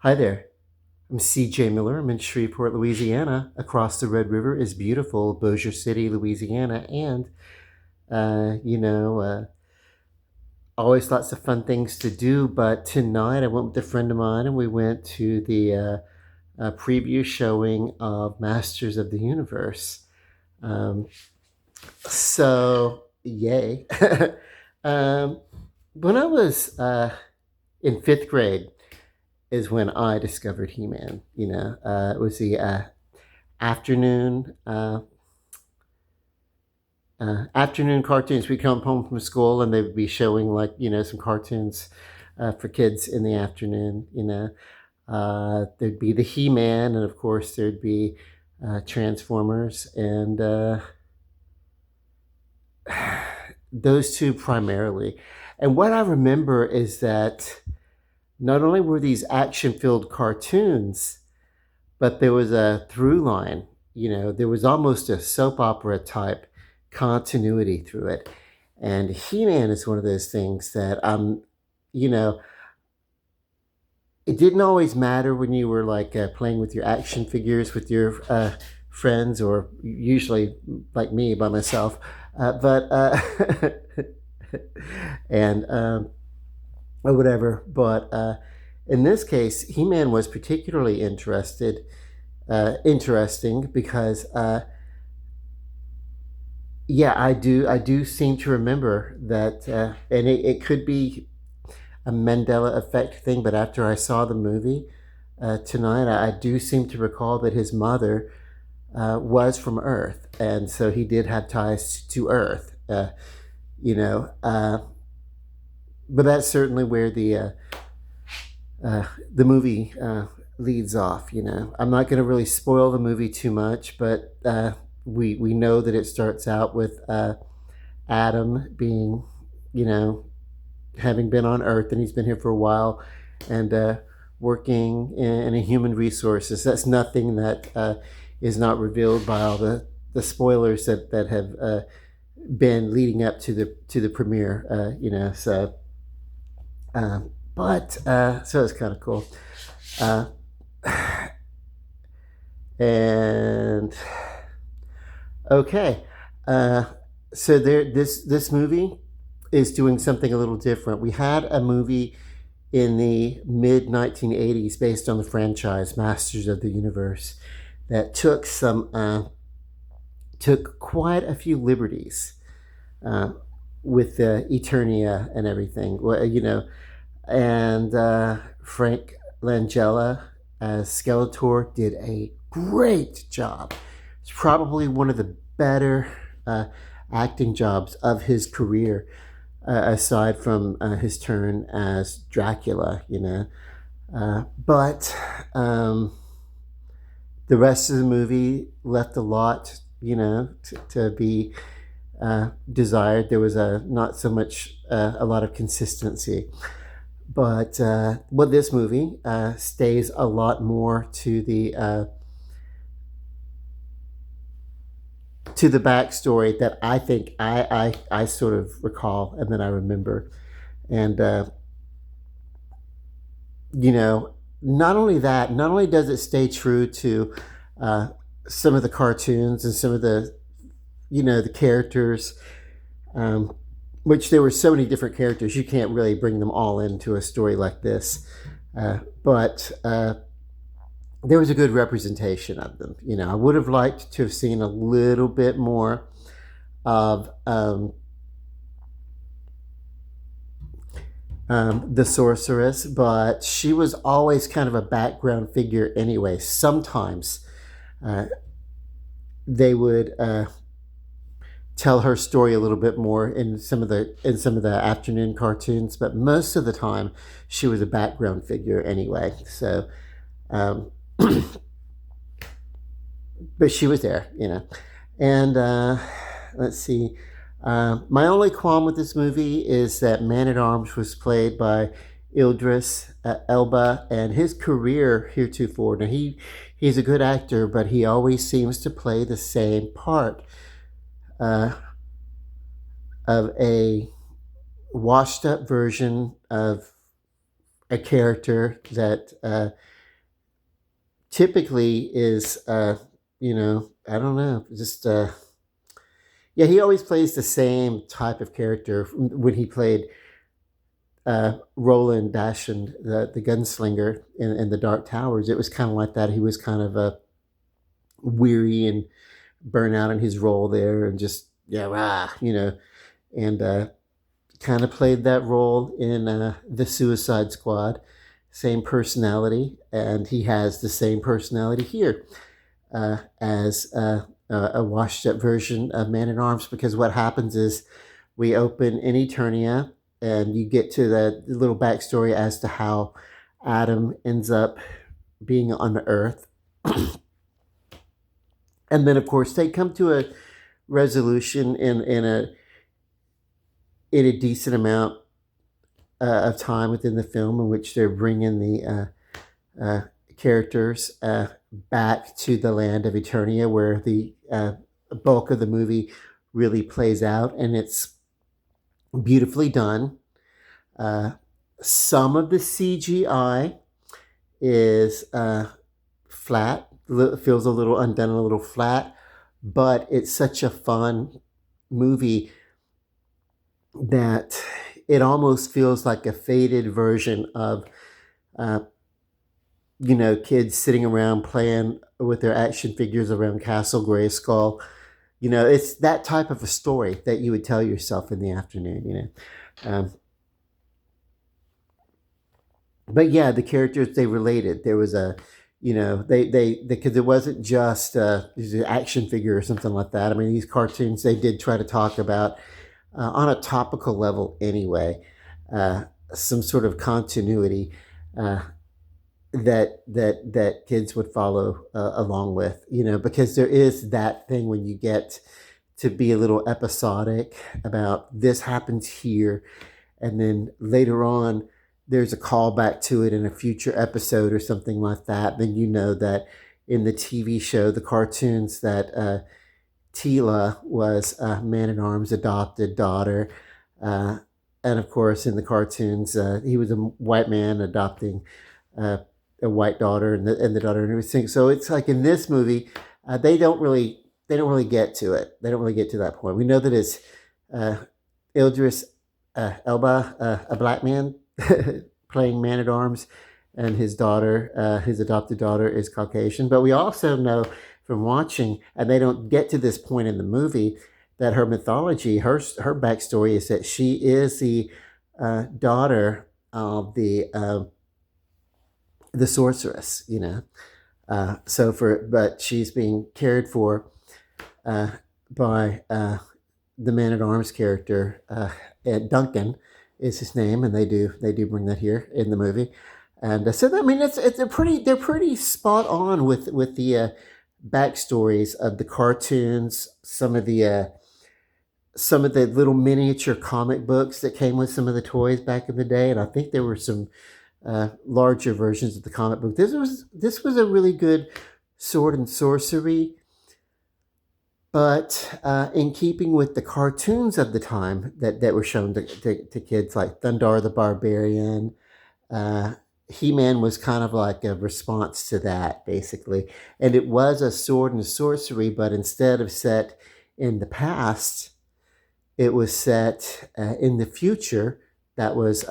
Hi there. I'm CJ Miller. I'm in Shreveport, Louisiana. Across the Red River is beautiful Bossier City, Louisiana, and always lots of fun things to do. But tonight I went with a friend of mine, and we went to the preview showing of Masters of the Universe. Um, so yay! um, when I was in fifth grade, is when I discovered He-Man. It was the afternoon afternoon cartoons. We come home from school and they would be showing some cartoons for kids in the afternoon. There'd be the He-Man, and of course there'd be Transformers, and those two primarily. And what I remember is that not only were these action-filled cartoons, but there was a through line. There was almost a soap opera type continuity through it. And He-Man is one of those things that you know, it didn't always matter when you were playing with your action figures with your friends, or usually like me by myself. But and or whatever. But in this case, He-Man was particularly interesting because yeah, I do seem to remember that, and it could be a Mandela effect thing, but after I saw the movie tonight, I do seem to recall that his mother was from Earth, and so he did have ties to Earth. You know, but that's certainly where the movie leads off. I'm not going to really spoil the movie too much, but we know that it starts out with Adam being, you know, having been on Earth, and he's been here for a while, and working in a human resources. That's nothing that is not revealed by all the spoilers that have been leading up to the premiere. But so it's kind of cool. Uh, and okay, uh, so this movie is doing something a little different. We had a movie in the mid 1980s based on the franchise Masters of the Universe that took quite a few liberties uh, with Eternia and everything. Well, and Frank Langella as Skeletor did a great job. It's probably one of the better acting jobs of his career, aside from his turn as Dracula. But the rest of the movie left a lot, to be desired. There was not so much a lot of consistency. But this movie stays a lot more to the backstory that I think I sort of recall and then I remember. And not only that, not only does it stay true to uh, some of the cartoons and some of the characters, um, which there were so many different characters, you can't really bring them all into a story like this. But there was a good representation of them. I would have liked to have seen a little bit more of the sorceress, but she was always kind of a background figure anyway. Sometimes uh, they would tell her story a little bit more in some of the afternoon cartoons, but most of the time she was a background figure anyway. So, um, but she was there, And let's see. My only qualm with this movie is that Man at Arms was played by Idris Elba, and his career heretofore. Now he's a good actor, but he always seems to play the same part uh, of a washed up version of a character that typically is, I don't know, just yeah, he always plays the same type of character. When he played Roland Dashund, the gunslinger in the Dark Towers, it was kind of like that. He was kind of weary and burnt out in his role there, and just yeah, and kind of played that role in the Suicide Squad. Same personality, and he has the same personality here as a washed up version of Man at Arms. Because what happens is we open in Eternia, and you get to the little backstory as to how Adam ends up being on the Earth. And then, of course, they come to a resolution in a decent amount of time within the film, in which they're bringing the characters back to the land of Eternia, where the bulk of the movie really plays out, and it's beautifully done. Some of the CGI is flat, feels a little undone, a little flat, but it's such a fun movie that it almost feels like a faded version of uh, kids sitting around playing with their action figures around Castle Grayskull. It's that type of a story that you would tell yourself in the afternoon. But yeah, the characters, they related. There was a, they because it wasn't just an action figure or something like that. I mean, these cartoons, they did try to talk about on a topical level anyway, some sort of continuity that kids would follow along with, because there is that thing when you get to be a little episodic about this happens here, and then later on there's a callback to it in a future episode or something like that. Then you know that in the TV show, the cartoons, that Tila was Man at Arms' adopted daughter. And of course, in the cartoons, he was a white man adopting a white daughter, and the daughter and everything. So it's like in this movie, they don't really get to it. They don't really get to that point. We know that it's Idris Elba, a black man, playing Man at Arms, and his daughter, his adopted daughter, is Caucasian. But we also know from watching, and they don't get to this point in the movie, that her mythology, her backstory is that she is the daughter of the sorceress. But she's being cared for by the Man at Arms character. Duncan is his name, and they do bring that here in the movie. And so I mean, they're pretty spot on with the backstories of the cartoons, some of the little miniature comic books that came with some of the toys back in the day, and I think there were some larger versions of the comic book. This was a really good sword and sorcery, but in keeping with the cartoons of the time that were shown to kids, like Thundar the Barbarian. He-Man was kind of like a response to that, basically. And it was a sword and sorcery, but instead of set in the past, it was set in the future. That was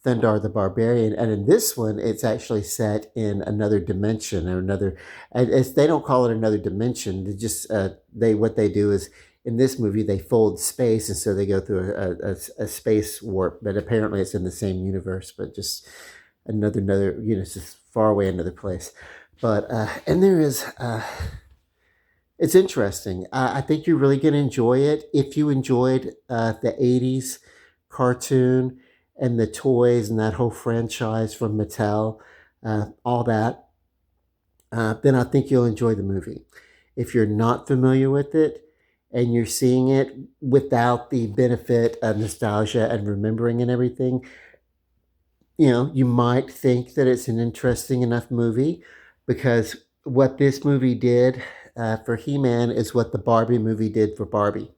Thundar the Barbarian. And in this one, it's actually set in another dimension, or another. And they don't call it another dimension. They just what they do is, in this movie, they fold space, and so they go through a space warp. But apparently, it's in the same universe, but just another it's just far away, another place. But and there is it's interesting. I think you're really going to enjoy it if you enjoyed the 80s cartoon and the toys and that whole franchise from Mattel, all that. Then I think you'll enjoy the movie. If you're not familiar with it and you're seeing it without the benefit of nostalgia and remembering and everything, you might think that it's an interesting enough movie, because what this movie did for He-Man is what the Barbie movie did for Barbie.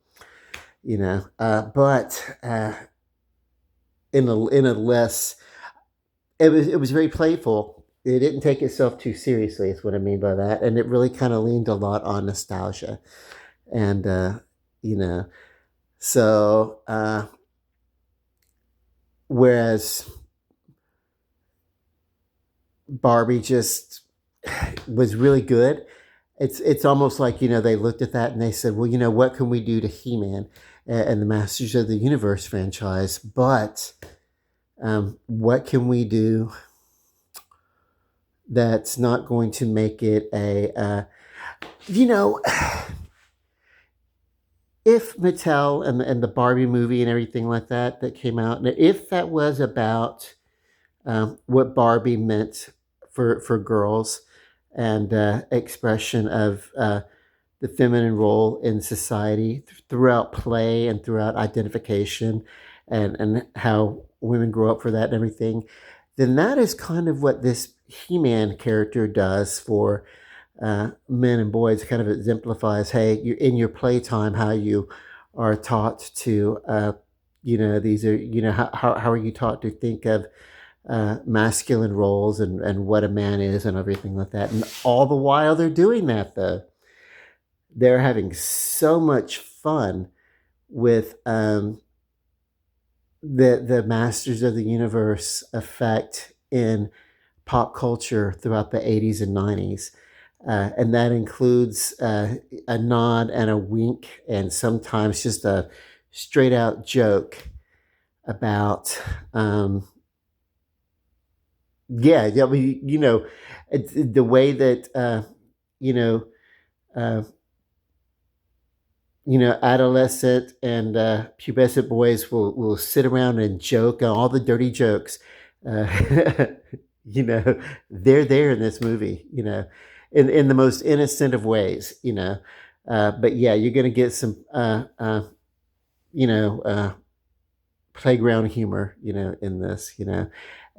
But in a less, it was very playful, it didn't take itself too seriously is what I mean by that, and it really kind of leaned a lot on nostalgia. And you know, so whereas Barbie just was really good. It's almost like, they looked at that and they said, well, what can we do to He-Man and the Masters of the Universe franchise? But what can we do that's not going to make it you know, if Mattel and the Barbie movie and everything like that that came out, if that was about what Barbie meant for girls and expression of the feminine role in society throughout play and throughout identification and how women grow up for that and everything, then that is kind of what this He-Man character does for men and boys. Kind of exemplifies, hey, you in your playtime, how you are taught to, these are, how are you taught to think of masculine roles and what a man is and everything like that. And all the while they're doing that, though, they're having so much fun with the Masters of the Universe effect in pop culture throughout the 80s and 90s. And that includes a nod and a wink, and sometimes just a straight out joke about, I mean, the way that, you know, uh, adolescent and pubescent boys will sit around and joke all the dirty jokes. Uh, you know, they're there in this movie. In the most innocent of ways. But yeah, you're gonna get some you know playground humor. In this.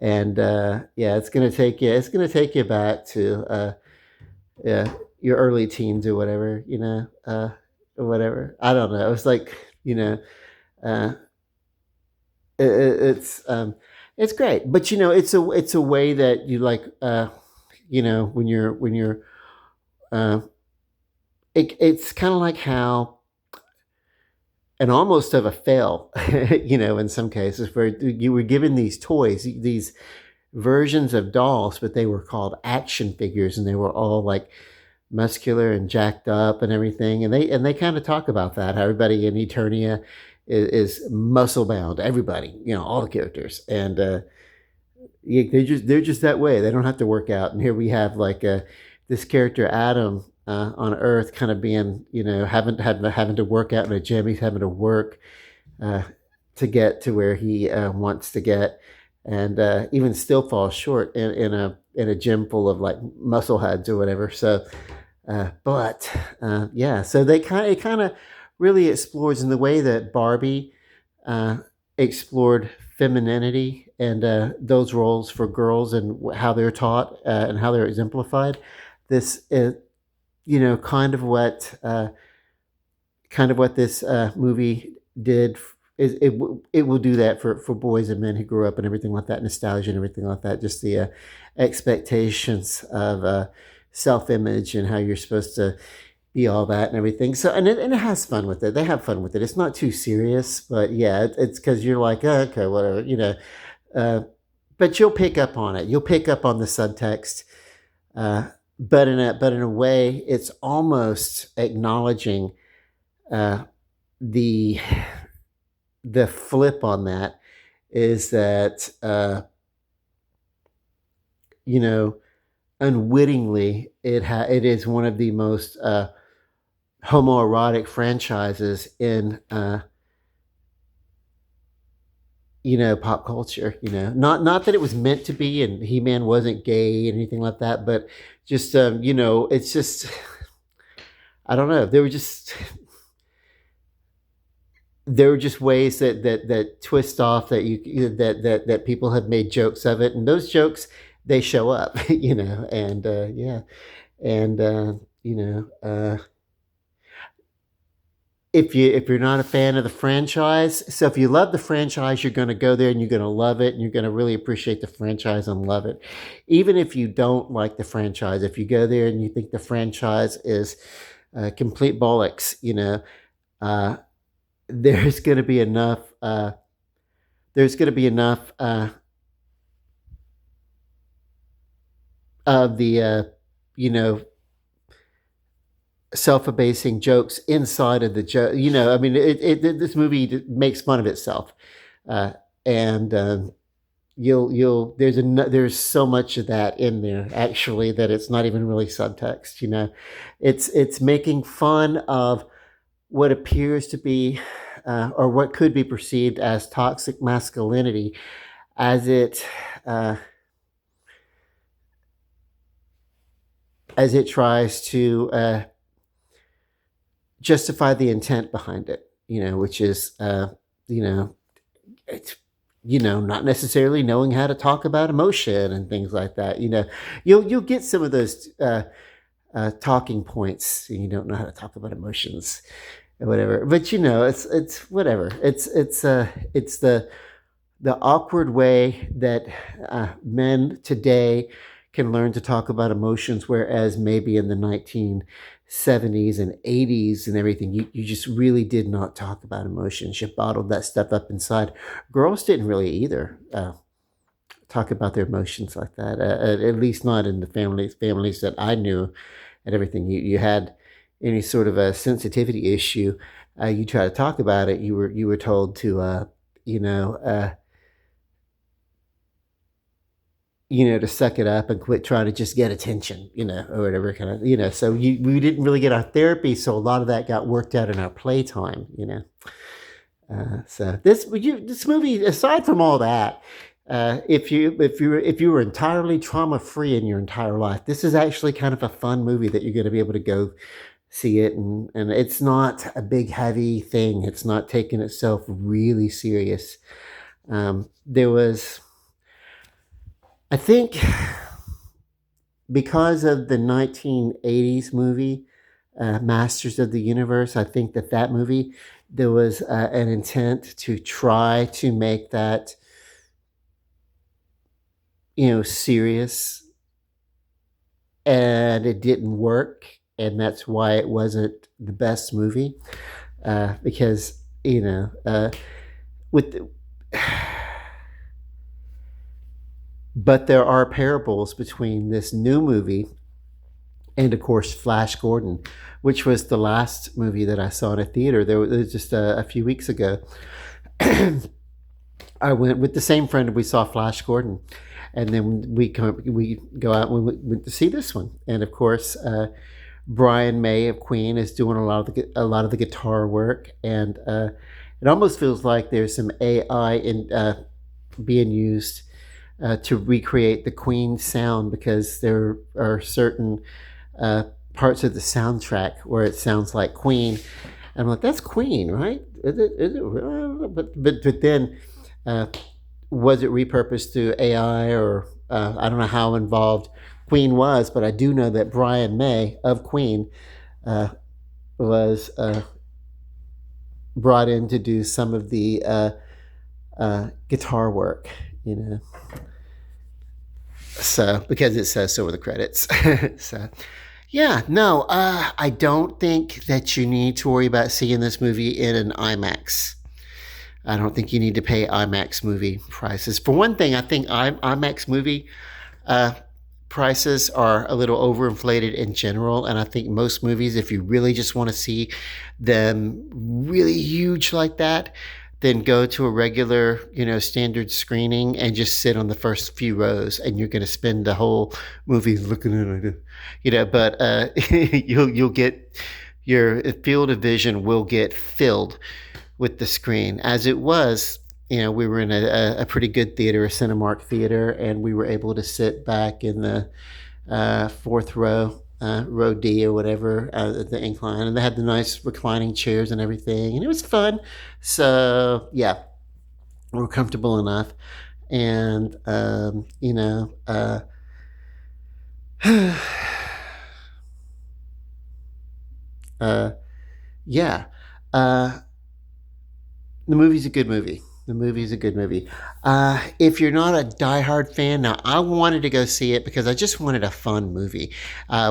And yeah, it's gonna take you back to yeah, your early teens or whatever. Or whatever. I don't know. It's like, uh, it's great, but it's a way that you like, when you're uh, it's kind of like how, and almost of a fail, in some cases where you were given these toys, these versions of dolls, but they were called action figures, and they were all like muscular and jacked up and everything. And they kind of talk about that. How everybody in Eternia is muscle bound. Everybody, all the characters, and yeah, they're just that way. They don't have to work out. And here we have like this character Adam on Earth, kind of being, having to work out in a gym. He's having to work uh, to get to where he wants to get, and even still falls short in a gym full of like muscle heads or whatever. So but yeah, so it kind of really explores in the way that Barbie uh, explored femininity and those roles for girls and how they're taught and how they're exemplified. This is, kind of what this movie did. Is it will do that for boys and men who grew up and everything like that, nostalgia and everything like that. Just the expectations of self-image and how you're supposed to be all that and everything. So and it has fun with it. They have fun with it. It's not too serious, but yeah, it's because you're like, oh, okay, whatever, Uh, but you'll pick up on it. You'll pick up on the subtext. Uh, but in a way, it's almost acknowledging uh, the the flip on that is that you know unwittingly it is one of the most homoerotic franchises in pop culture. Not that it was meant to be, and He-Man wasn't gay and anything like that, but just it's just I don't know. There were just ways that twist off that that people have made jokes of it, and those jokes, they show up. And yeah, and if you're not a fan of the franchise, so if you love the franchise, you're going to go there and you're going to love it and you're going to really appreciate the franchise and love it. Even if you don't like the franchise, if you go there and you think the franchise is complete bollocks, uh, there's going to be enough. There's going to be enough of the you know self-abasing jokes inside of the joke. I mean, this movie makes fun of itself, uh, and you'll there's so much of that in there actually that it's not even really subtext. It's making fun of what appears to be or what could be perceived as toxic masculinity as uh, it tries to justify the intent behind it, which is, you know, it's, not necessarily knowing how to talk about emotion and things like that. You'll get some of those talking points, and you don't know how to talk about emotions or whatever. But it's whatever. It's the awkward way that men today can learn to talk about emotions, whereas maybe in the 1970s and 80s and everything, you just really did not talk about emotions. You bottled that stuff up inside. Girls didn't really either talk about their emotions like that, at least not in the families that I knew and everything. You had any sort of a sensitivity issue, you try to talk about it, you were told to, you know, uh, to suck it up and quit trying to just get attention, or whatever kind of, so we didn't really get our therapy. So a lot of that got worked out in our playtime. So this movie, aside from all that, if you were entirely trauma free in your entire life, this is actually kind of a fun movie that you're going to be able to go see it, and it's not a big heavy thing. It's not taking itself really serious. There was, I think, because of the 1980s movie, Masters of the Universe, I think that movie, there was an intent to try to make that, serious, and it didn't work. And that's why it wasn't the best movie, because, with the, but there are parables between this new movie and, of course, Flash Gordon, which was the last movie that I saw in a theater. There was just a few weeks ago. I went with the same friend. We saw Flash Gordon, and then we go out and we went to see this one. And of course, Brian May of Queen is doing a lot of the guitar work, and it almost feels like there's some AI being used to recreate the Queen sound, because there are certain uh, parts of the soundtrack where it sounds like Queen. And I'm like, that's Queen, right? Is it? But then, uh, was it repurposed to AI, or I don't know how involved Queen was, but I do know that Brian May of Queen uh, was brought in to do some of the guitar work, you know. So, because it says so with the credits. So, yeah, no, I don't think that you need to worry about seeing this movie in an IMAX. I don't think you need to pay IMAX movie prices. For one thing, I think IMAX movie uh, prices are a little overinflated in general. And I think most movies, if you really just want to see them really huge like that, then go to a regular, standard screening and just sit on the first few rows, and you're going to spend the whole movie looking at it, But you'll get, your field of vision will get filled with the screen. As it was, we were in a pretty good theater, a Cinemark theater, and we were able to sit back in the fourth row, row D or whatever, at the incline, and they had the nice reclining chairs and everything, and it was fun. So yeah, we were comfortable enough, and uh, yeah. Uh, the movie's a good movie. The movie's a good movie. If you're not a diehard fan, now I wanted to go see it because I just wanted a fun movie.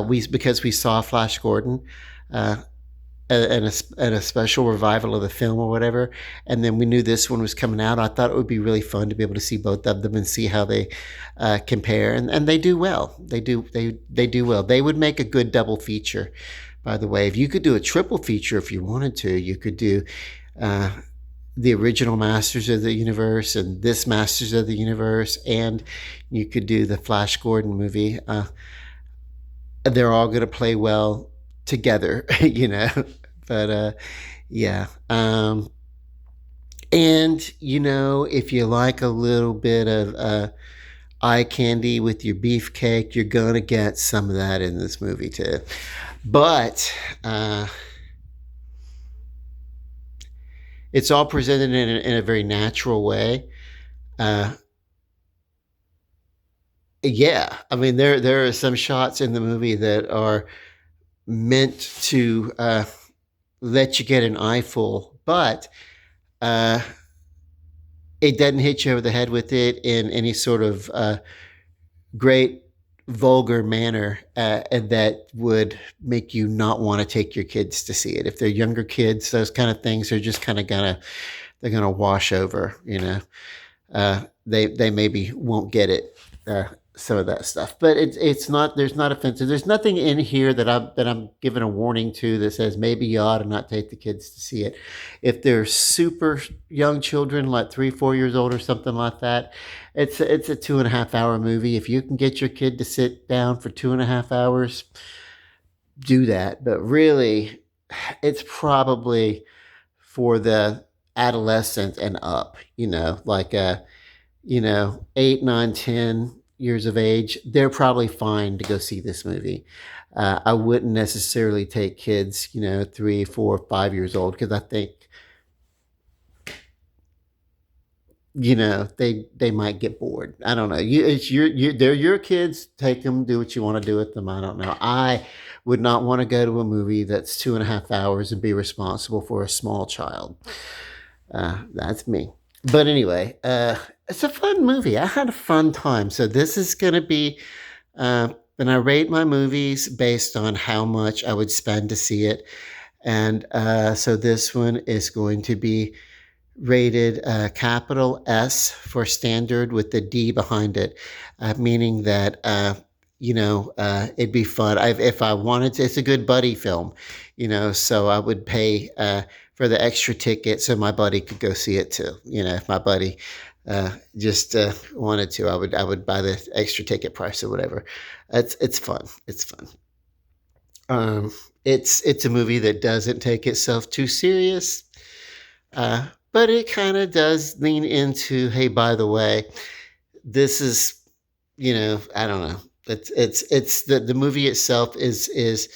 We because we saw Flash Gordon, uh, and a special revival of the film or whatever, and then we knew this one was coming out. I thought it would be really fun to be able to see both of them and see how they compare, and they do well. They do well. They would make a good double feature. By the way, if you could do a triple feature if you wanted to, you could do. Uh, the original Masters of the Universe and this Masters of the Universe, and you could do the Flash Gordon movie. They're all going to play well together, you know. But yeah. And, you know, if you like a little bit of eye candy with your beefcake, you're going to get some of that in this movie too. But it's all presented in a very natural way. Uh, yeah, I mean there are some shots in the movie that are meant to let you get an eyeful, but uh, it doesn't hit you over the head with it in any sort of great vulgar manner and that would make you not want to take your kids to see it. If they're younger kids, those kind of things are just kind of gonna wash over. You know, they maybe won't get it. Some of that stuff, but it's not. There's not offensive. There's nothing in here that I'm giving a warning to that says maybe you ought to not take the kids to see it. If they're super young children, like 3, 4 years old or something like that, it's a 2.5 hour movie. If you can get your kid to sit down for 2.5 hours, do that. But really, it's probably for the adolescent and up. You know, like 8, 9, 10 years of age, they're probably fine to go see this movie. I wouldn't necessarily take kids, 3, 4, 5 years old, because I think, they might get bored. I don't know. They're your kids. Take them, do what you want to do with them. I don't know. I would not want to go to a movie that's 2.5 hours and be responsible for a small child. That's me. But anyway, it's a fun movie. I had a fun time. So this is going to be, and I rate my movies based on how much I would spend to see it. And so this one is going to be rated capital S for standard with the D behind it, meaning that, it'd be fun. If I wanted to, it's a good buddy film, so I would pay for the extra ticket so my buddy could go see it too. If my buddy just wanted to, I would buy the extra ticket price or whatever. It's fun. It's fun. It's a movie that doesn't take itself too serious, but it kind of does lean into, hey, by the way, this is, I don't know. It's the movie itself is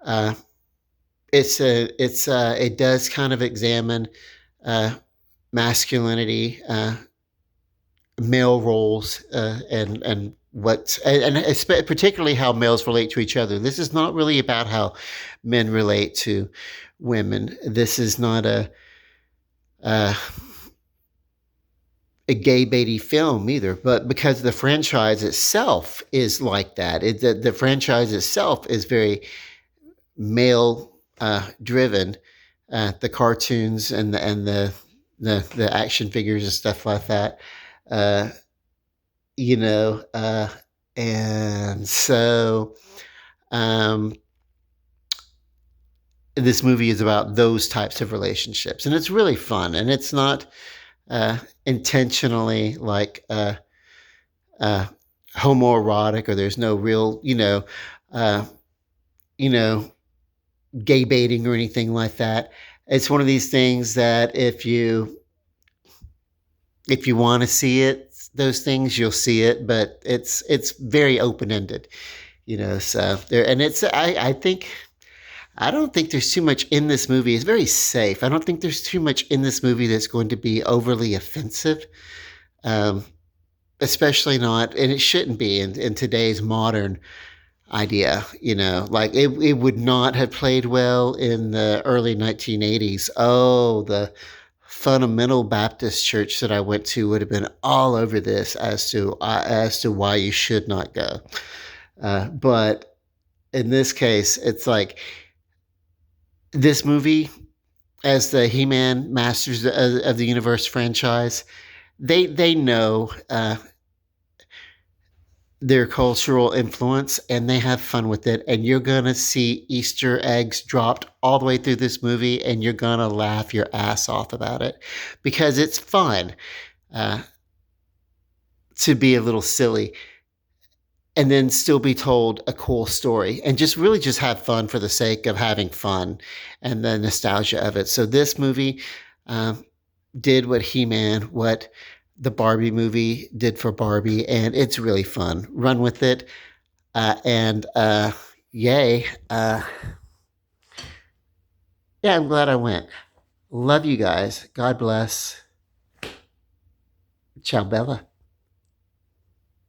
uh, it does kind of examine uh, masculinity, male roles, and particularly how males relate to each other. This is not really about how men relate to women. This is not uh, a gay baity film either, but because the franchise itself is like that, the franchise itself is very male driven. The cartoons and the action figures and stuff like that. Uh, you know, and so um, this movie is about those types of relationships, and it's really fun, and it's not intentionally like uh, homoerotic, or there's no real, uh, you know, gay baiting or anything like that. It's one of these things that if you want to see it, those things you'll see it, but it's very open ended, So there, and I think I don't think there's too much in this movie. It's very safe. I don't think there's too much in this movie that's going to be overly offensive, um, especially not, and it shouldn't be in today's modern idea. Like it would not have played well in the early 1980s. Oh, the fundamental Baptist church that I went to would have been all over this as to why you should not go. But in this case, it's like this movie, as the He-Man Masters of the Universe franchise, they know their cultural influence and they have fun with it. And you're going to see Easter eggs dropped all the way through this movie, and you're going to laugh your ass off about it because it's fun uh, to be a little silly and then still be told a cool story and just really just have fun for the sake of having fun and the nostalgia of it. So this movie did what the Barbie movie did for Barbie, and it's really fun. Run with it, and yay! Yeah, I'm glad I went. Love you guys. God bless. Ciao, Bella.